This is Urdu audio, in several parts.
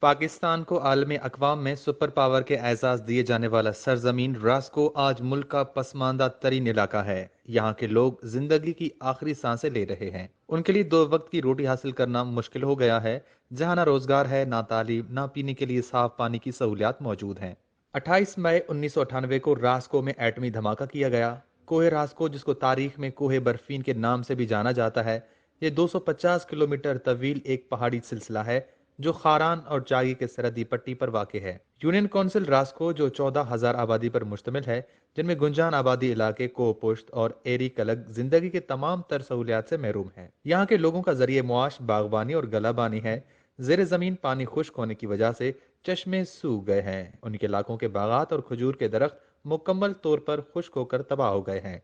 پاکستان کو عالمی اقوام میں سپر پاور کے اعزاز دیے جانے والا سرزمین راسکو آج ملک کا پسماندہ ترین علاقہ ہے۔ یہاں کے لوگ زندگی کی آخری سانسیں لے رہے ہیں۔ ان کے لیے 2 وقت کی روٹی حاصل کرنا مشکل ہو گیا ہے، جہاں نہ روزگار ہے، نہ تعلیم، نہ پینے کے لیے صاف پانی کی سہولیات موجود ہیں۔ 28 مئی 1998 کو راسکو میں ایٹمی دھماکہ کیا گیا۔ کوہ راسکو، جس کو تاریخ میں کوہ برفین کے نام سے بھی جانا جاتا ہے، یہ 250 کلومیٹر طویل ایک پہاڑی سلسلہ ہے جو خاران اور چاگی کے سرحدی پٹی پر واقع ہے۔ یونین کونسل راسکو، جو 14,000 آبادی پر مشتمل ہے، جن میں گنجان آبادی علاقے، کوہ پشت اور ایری کلگ زندگی کے تمام تر سہولیات سے محروم ہے۔ یہاں کے لوگوں کا ذریعہ معاش باغبانی اور گلہ بانی ہے۔ زیر زمین پانی خشک ہونے کی وجہ سے چشمے سوکھ گئے ہیں۔ ان کے علاقوں کے باغات اور کھجور کے درخت مکمل طور پر خشک ہو کر تباہ ہو گئے ہیں۔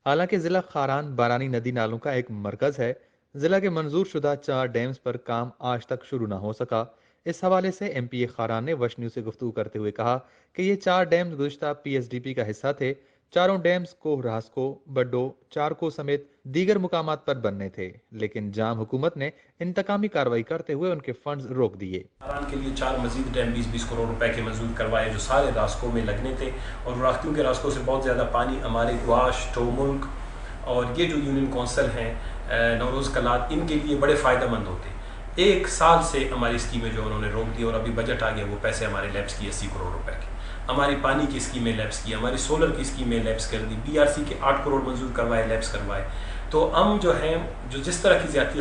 حالانکہ ضلع خاران بارانی ندی نالوں کا ایک مرکز ہے، ضلع کے منظور شدہ 4 ڈیمز پر کام آج تک شروع نہ ہو سکا۔ اس حوالے سے ایم پی اے خاران نے وش نیوز سے گفتگو کرتے ہوئے کہا کہ یہ 4 ڈیمز گزشتہ پی ایس ڈی پی کا حصہ تھے۔ چاروں ڈیمز کوہ راسکو، بڈو، چارکو سمیت دیگر مقامات پر بننے تھے، لیکن جام حکومت نے انتقامی کارروائی کرتے ہوئے ان کے فنڈز روک دیے۔ خاران کے لیے 4 مزید ڈیم 20-20 کروڑ روپے کے منظور کروائے، جو سارے راسکو میں لگنے تھے، اور راختیوں کے راسکو سے بہت زیادہ پانی ہمارے گواش، ٹو ملک اور یہ جو یونین کونسل ہیں، نوروز کلات، ان کے لیے بڑے فائدہ مند ہوتے۔ 1 سال سے ہماری اسکیمیں جو انہوں نے روک دی، اور ابھی بجٹ آ گیا، وہ پیسے ہمارے لیبس کی 80 کروڑ روپے کی، ہماری پانی کی اسکیمیں لیبس کی، ہماری سولر کی اسکیمیں لیبس کر دی، بی آر سی کے 8 کروڑ منظور کروائے، لیبس کروائے۔ تو ہم جو ہیں، جو جس طرح کی زیادتی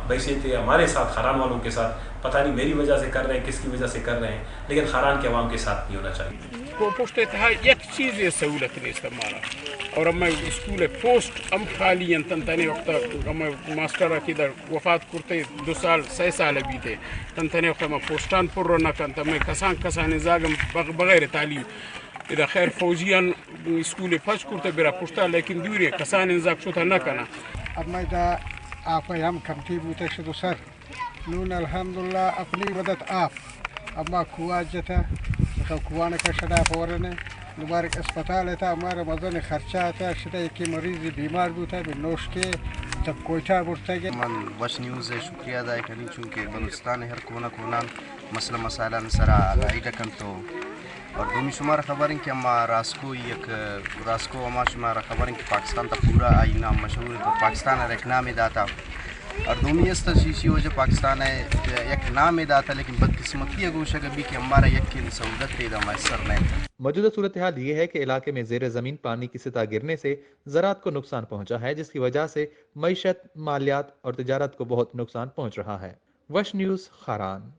بحثیت ہے ہمارے ساتھ، خاران والوں کے ساتھ، پتہ نہیں میری وجہ سے کر رہے ہیں، کس کی وجہ سے کر رہے ہیں، لیکن خاران کے عوام کے ساتھ نہیں ہونا چاہیے۔ کو پشت تھا یک چیز یہ سہولت نہیں استعمال، اور ہم اسکول پوسٹ ہم خالی ہیں تنتنے وقت ہم ماسٹر کی در وفات کرتے 2 سال 6 سال ابھی تھے تنتنے وقت ہم پوسٹان پر رو نہ کرتا میں کسان زاگم بغیر تعلیم اذا خیر فوجیان اسکول پھنس کرتے برا پوسٹا، لیکن دوری کسان زاگ شوتا نہ کنا اب میں دا آپ ہم کمتی بوتے شدو سر نون الحمدللہ اپنی مدد آپ اب ما کھواج جتا تو کھوانے کا شدہ فورنے مبارک اسپتال تھا، ہمارا مدن خرچہ تھا، شدہ ایک مریض بیمار بھی تھا، نوش کے جب کوئٹہ بڑھتا گیا۔ من وش نیوز شکریہ ادا کرنی، چونکہ بلوچستان ہر کونا کونا مسئلہ مسائل سرا لائی رکھن تو، اور دومی شمار خبریں کہ ہم راسکو ہما شمار خبریں کہ پاکستان تا پورا آئی نام مشہور ہے، تو پاکستان ہر ایک نام داتا، اور دومی اس تشیشی ہو جو پاکستان ہے ایک نام داتا، لیکن بدقسمتی اگوشہ کبھی کہ ہمارا یک سہولت دے دا میسر نہیں تھا۔ موجودہ صورتحال یہ ہے کہ علاقے میں زیر زمین پانی کی سطح گرنے سے زراعت کو نقصان پہنچا ہے، جس کی وجہ سے معیشت، مالیات اور تجارت کو بہت نقصان پہنچ رہا ہے۔ وش نیوز، خاران۔